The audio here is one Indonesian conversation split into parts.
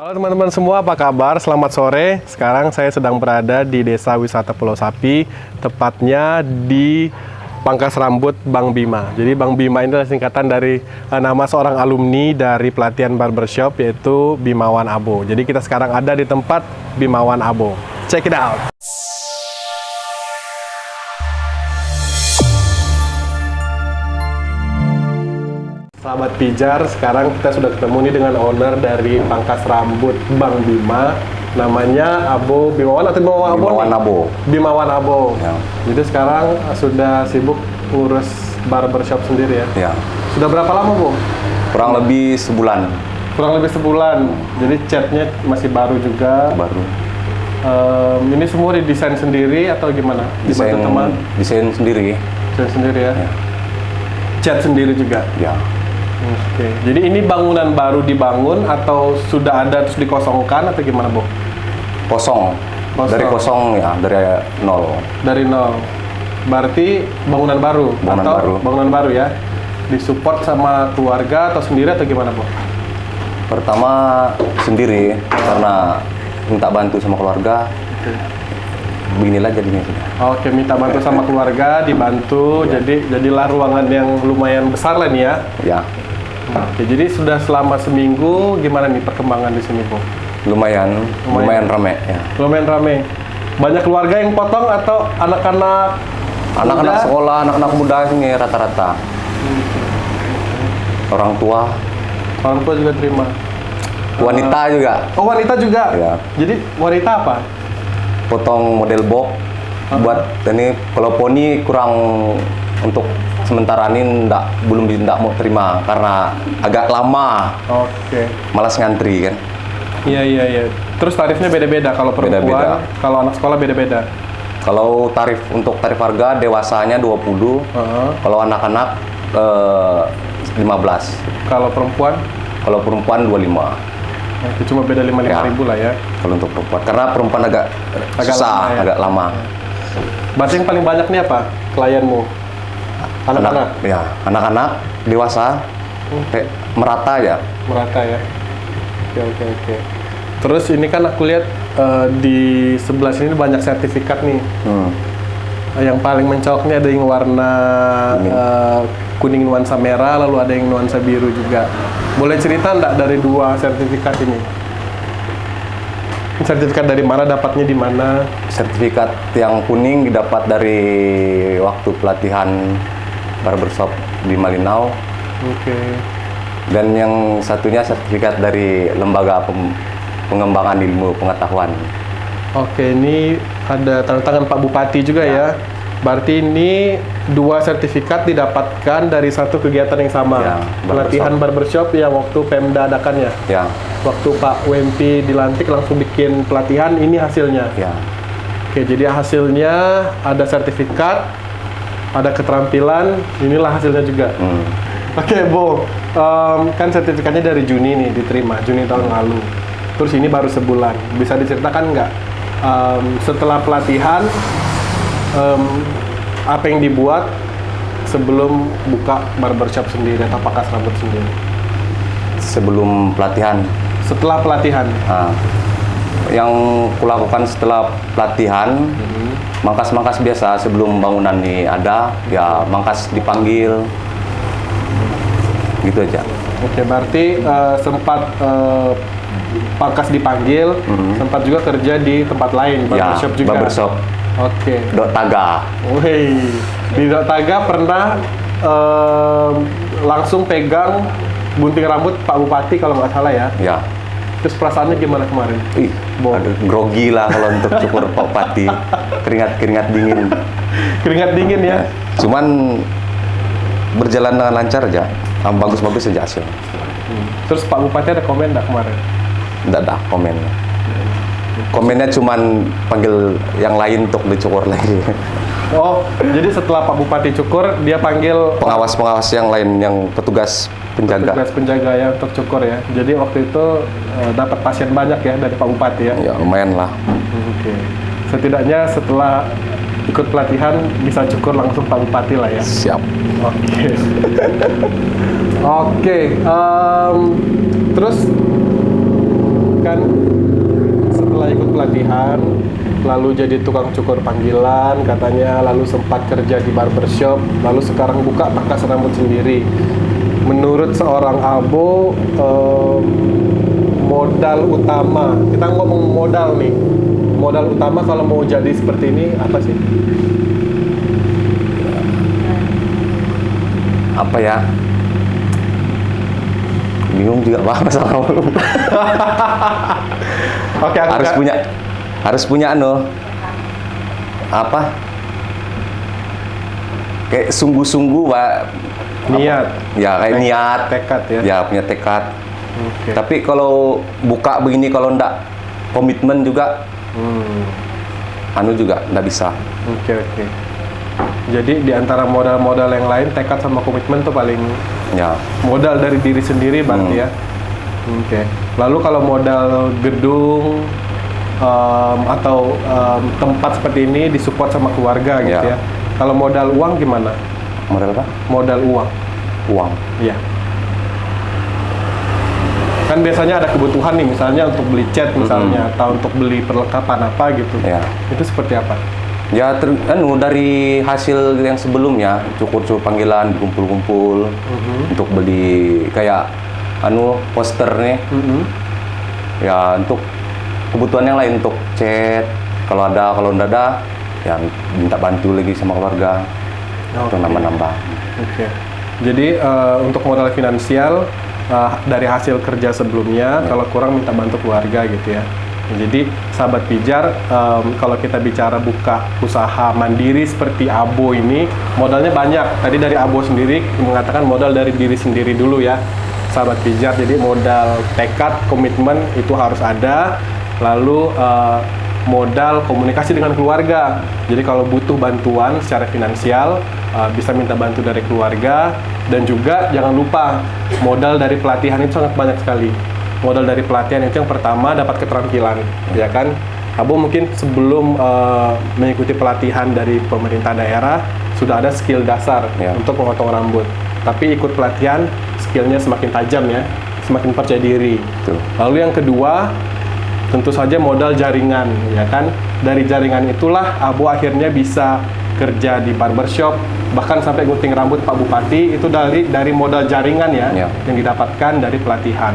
Halo teman-teman semua, apa kabar? Selamat sore. Sekarang saya sedang berada di Desa Wisata Pulau Sapi, tepatnya di Pangkas Rambut Bang Bima. Jadi Bang Bima ini adalah singkatan dari nama seorang alumni dari pelatihan barbershop, yaitu Bimawan Abo. Jadi kita sekarang ada di tempat Bimawan Abo. Check it out! Sahabat Pijar, sekarang kita sudah ketemu nih dengan owner dari Pangkas Rambut Bang Bima. Namanya Abo Bimawan atau Bimawan Abo? Bimawan Abo. Bimawan Abo. Ya. Jadi sekarang sudah sibuk ngurus barbershop sendiri ya? Ya. Sudah berapa lama, Bu? Kurang lebih sebulan. Kurang lebih sebulan. Jadi catnya masih baru juga. Baru. Ini semua didesain sendiri atau gimana? Desain Dibantu teman? Desain sendiri. Desain sendiri ya? Ya. Cat sendiri juga? Ya. Oke, jadi ini bangunan baru dibangun atau sudah ada terus dikosongkan atau gimana, Bu? Kosong. Dari kosong ya, dari nol. Dari nol. Berarti bangunan baru? Bangunan atau baru. Bangunan baru ya? Disupport sama keluarga atau sendiri atau gimana, Bu? Pertama sendiri, karena minta bantu sama keluarga. Oke. Beginilah jadinya. Oke, minta bantu sama keluarga, dibantu, Ya. jadilah ruangan yang lumayan besar lah nih ya. Ya. Oke, jadi sudah selama seminggu, gimana nih perkembangan di sini, Bu? Lumayan rame ya. Lumayan rame. Banyak keluarga yang potong atau anak-anak? Anak-anak muda? sekolah, anak-anak muda ini rata-rata. Orang tua, Orang tua juga terima. wanita juga. Oh, wanita juga? Ya. Jadi wanita apa? Potong model box. Buat ini kalau poni kurang, untuk sementara ini belum mau terima karena agak lama, Oke. malas ngantri kan. Iya. Terus tarifnya beda-beda kalau perempuan, Beda-beda. kalau anak sekolah beda-beda. Kalau untuk tarif harga dewasanya 20, kalau anak-anak 15, Kalau perempuan, kalau perempuan 25. itu cuma beda 55 ribu lah ya. Kalau untuk perempuan, karena perempuan agak susah, lama ya? agak lama. Berarti yang paling banyak nih apa klienmu? Anak-anak? Ya, anak-anak, dewasa, kayak merata ya. Merata ya. Oke. Terus ini kan aku lihat di sebelah sini banyak sertifikat nih. Yang paling mencoloknya ada yang warna kuning nuansa merah, lalu ada yang nuansa biru juga. Boleh cerita enggak dari dua sertifikat ini? Sertifikat dari mana, dapatnya di mana? Sertifikat yang kuning didapat dari waktu pelatihan barbershop di Malinau. Oke. Dan yang satunya sertifikat dari Lembaga Pengembangan Ilmu Pengetahuan. Oke, ini ada tanda tangan Pak Bupati juga ya. Berarti ini dua sertifikat didapatkan dari satu kegiatan yang sama. Ya, Pelatihan barbershop yang waktu Pemda adakan ya. Ya, Waktu Pak WMP dilantik langsung bikin pelatihan, ini hasilnya. ya. Oke, jadi hasilnya ada sertifikat, ada keterampilan, inilah hasilnya juga. Oke, Bo, kan sertifikatnya dari Juni nih diterima, Juni tahun lalu. Terus ini baru sebulan, bisa diceritakan nggak setelah pelatihan apa yang dibuat sebelum buka barbershop sendiri atau pangkas rambut sendiri? Sebelum pelatihan. Setelah pelatihan? Nah, yang kulakukan setelah pelatihan, mangkas-mangkas biasa sebelum bangunan ini ada, ya mangkas dipanggil, gitu aja. Oke, berarti sempat pangkas dipanggil, sempat juga kerja di tempat lain, barbershop Ya, juga? barbershop. Oke. Dok Taga. Wih, di Dok Taga pernah langsung pegang gunting rambut Pak Bupati kalau nggak salah ya? Ya. Terus perasaannya gimana kemarin? Ih, aduh, grogi lah kalau untuk cukur Pak Bupati. Keringat dingin. Keringat dingin ya? Cuman berjalan dengan lancar aja. Bagus-bagus aja hasil. Terus Pak Bupati ada komen nggak kemarin? Nggak ada komen. Komennya cuman panggil yang lain untuk dicukur lagi. Oh, jadi setelah Pak Bupati cukur, dia panggil Pengawas-pengawas yang lain, yang petugas penjaga. petugas penjaga ya untuk cukur ya. Jadi waktu itu dapat pasien banyak ya dari Pak Bupati ya? Ya lumayan lah. Oke. Setidaknya setelah ikut pelatihan bisa cukur langsung Pak Bupati lah ya? Siap. Oke. Oke. Terus kan setelah ikut pelatihan, lalu jadi tukang cukur panggilan katanya, lalu sempat kerja di barbershop, lalu sekarang buka pangkas rambut sendiri. Menurut seorang Abo, modal utama, kita ngomong modal nih, modal utama kalau mau jadi seperti ini apa sih? Apa ya? Bingung juga Bang masalah. Oke, harus punya apa? Kayak sungguh-sungguh, Pak. Niat. Ya, kayak niat, tekad ya. Ya, punya tekad. Oke. Tapi kalau buka begini kalau ndak komitmen juga juga ndak bisa. Oke. Jadi di antara modal-modal yang lain, tekad sama komitmen tuh paling Ya. modal dari diri sendiri berarti ya. Oke. Lalu kalau modal gedung atau tempat seperti ini disupport sama keluarga gitu ya. Ya. Kalau modal uang gimana? Modal apa? Modal uang. Uang. Iya. Kan biasanya ada kebutuhan nih, misalnya untuk beli cat misalnya, atau untuk beli perlengkapan apa gitu. Ya. Itu seperti apa? Ya, dari hasil yang sebelumnya, cukur-cukur panggilan, kumpul-kumpul untuk beli kayak poster nih. Ya, untuk kebutuhan yang lain, untuk cat, kalau nggak ada, ya minta bantu lagi sama keluarga untuk nambah-nambah. Oke. Jadi untuk modal finansial dari hasil kerja sebelumnya, kalau kurang minta bantu keluarga gitu ya. Jadi sahabat pijar, kalau kita bicara buka usaha mandiri seperti Abo ini, modalnya banyak. Tadi dari Abo sendiri mengatakan modal dari diri sendiri dulu ya, sahabat pijar. Jadi modal tekad, komitmen itu harus ada. Lalu modal komunikasi dengan keluarga. Jadi kalau butuh bantuan secara finansial, bisa minta bantu dari keluarga. Dan juga jangan lupa, modal dari pelatihan itu sangat banyak sekali. Modal dari pelatihan itu yang pertama dapat keterampilan, ya kan? Abo mungkin sebelum mengikuti pelatihan dari pemerintah daerah sudah ada skill dasar untuk memotong rambut. Tapi ikut pelatihan, skillnya semakin tajam ya, semakin percaya diri. Betul. Lalu yang kedua, tentu saja modal jaringan, ya kan? Dari jaringan itulah Abo akhirnya bisa kerja di barbershop, bahkan sampai gunting rambut Pak Bupati, itu dari modal jaringan ya, yang didapatkan dari pelatihan.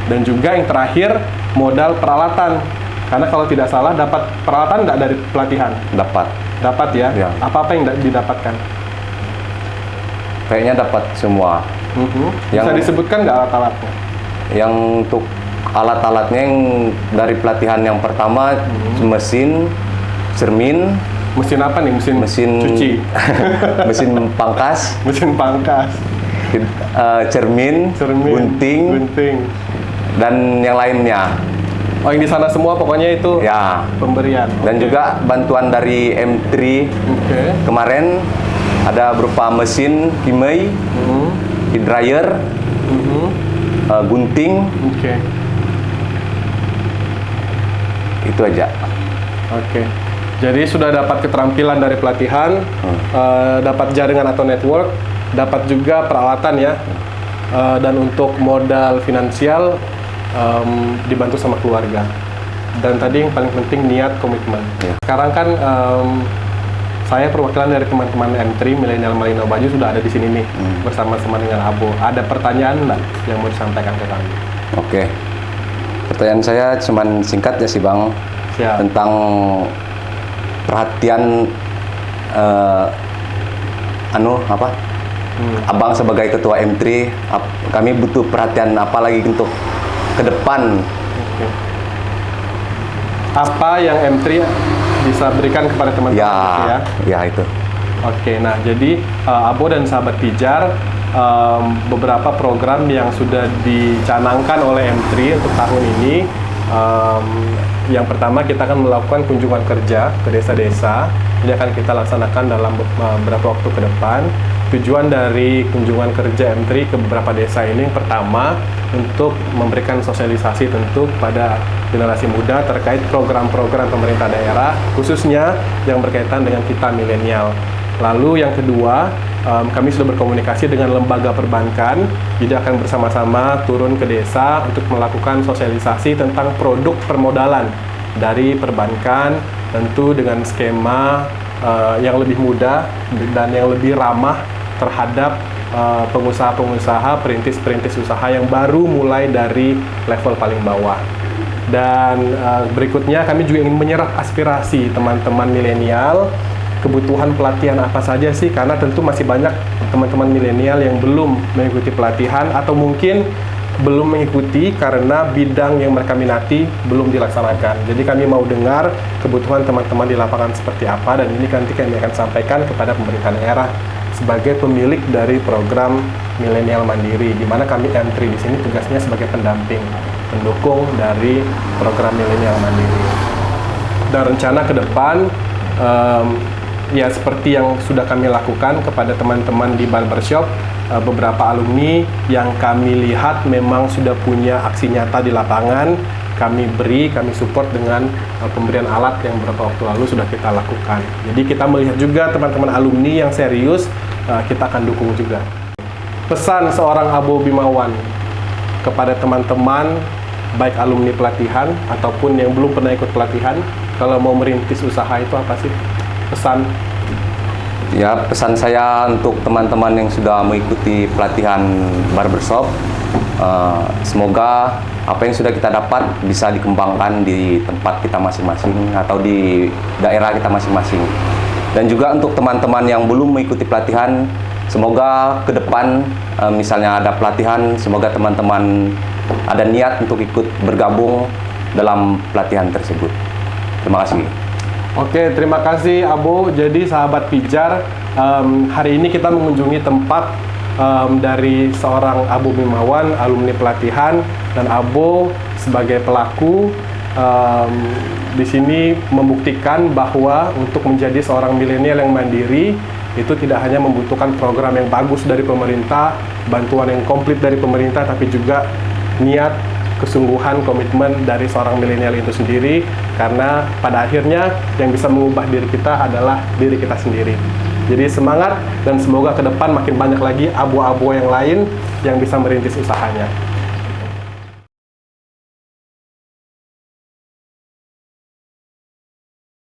Dan juga yang terakhir, modal peralatan. Karena kalau tidak salah, dapat peralatan nggak dari pelatihan? Dapat ya? Apa-apa yang didapatkan? Kayaknya dapat semua. Bisa disebutkan nggak alat-alatnya? Yang untuk alat-alatnya yang dari pelatihan yang pertama, mesin, cermin. Mesin apa nih? Mesin cuci? Mesin pangkas. Mesin pangkas. Cermin, gunting, dan yang lainnya. Oh, yang di sana semua pokoknya itu ya pemberian. Dan juga bantuan dari M3 kemarin ada berupa mesin pimei, heat dryer, gunting. Itu aja. Jadi sudah dapat keterampilan dari pelatihan, dapat jaringan atau network, dapat juga peralatan ya, dan untuk modal finansial dibantu sama keluarga. Dan tadi yang paling penting niat, komitmen. Sekarang kan saya perwakilan dari teman-teman M3 Milenial Malino Baju sudah ada di sini nih bersama-sama dengan Abo. Ada pertanyaan nggak yang mau disampaikan ke kami? Oke. Pertanyaan saya cuman singkat ya sih Bang. Siap. Tentang perhatian Abang sebagai ketua M3, kami butuh perhatian apa lagi untuk ke depan. Apa yang M3 bisa berikan kepada teman-teman ya? Ya itu. Nah jadi Abo dan sahabat pijar, beberapa program yang sudah dicanangkan oleh M3 untuk tahun ini. Yang pertama, kita akan melakukan kunjungan kerja ke desa-desa. Ini akan kita laksanakan dalam beberapa waktu ke depan. Tujuan dari kunjungan kerja M3 ke beberapa desa ini, yang pertama, untuk memberikan sosialisasi tentu pada generasi muda terkait program-program pemerintah daerah, khususnya yang berkaitan dengan kita milenial. Lalu yang kedua, kami sudah berkomunikasi dengan lembaga perbankan, jadi akan bersama-sama turun ke desa untuk melakukan sosialisasi tentang produk permodalan dari perbankan, tentu dengan skema yang lebih mudah dan yang lebih ramah terhadap pengusaha-pengusaha, perintis-perintis usaha yang baru mulai dari level paling bawah. Dan berikutnya kami juga ingin menyerap aspirasi teman-teman milenial, kebutuhan pelatihan apa saja sih, karena tentu masih banyak teman-teman milenial yang belum mengikuti pelatihan atau mungkin belum mengikuti karena bidang yang mereka minati belum dilaksanakan. Jadi kami mau dengar kebutuhan teman-teman di lapangan seperti apa, dan ini nanti kami akan sampaikan kepada pemerintah daerah sebagai pemilik dari program Milenial Mandiri, di mana kami entry di sini tugasnya sebagai pendamping, pendukung dari program Milenial Mandiri. Dan rencana ke depan, ya seperti yang sudah kami lakukan kepada teman-teman di barbershop, beberapa alumni yang kami lihat memang sudah punya aksi nyata di lapangan, kami support dengan pemberian alat yang beberapa waktu lalu sudah kita lakukan. Jadi kita melihat juga teman-teman alumni yang serius, kita akan dukung juga. Pesan seorang Abo Bimawan kepada teman-teman, baik alumni pelatihan ataupun yang belum pernah ikut pelatihan, kalau mau merintis usaha itu apa sih pesan? Ya, pesan saya untuk teman-teman yang sudah mengikuti pelatihan barbershop, semoga apa yang sudah kita dapat bisa dikembangkan di tempat kita masing-masing atau di daerah kita masing-masing. Dan juga untuk teman-teman yang belum mengikuti pelatihan, semoga ke depan misalnya ada pelatihan, semoga teman-teman ada niat untuk ikut bergabung dalam pelatihan tersebut. Terima kasih. Oke, terima kasih Abo. Jadi sahabat Pijar, hari ini kita mengunjungi tempat dari seorang Abo Bimawan, alumni pelatihan, dan Abo sebagai pelaku di sini membuktikan bahwa untuk menjadi seorang milenial yang mandiri itu tidak hanya membutuhkan program yang bagus dari pemerintah, bantuan yang komplit dari pemerintah, tapi juga niat, kesungguhan, komitmen dari seorang milenial itu sendiri, karena pada akhirnya yang bisa mengubah diri kita adalah diri kita sendiri. Jadi semangat, dan semoga ke depan makin banyak lagi abo-abo yang lain yang bisa merintis usahanya.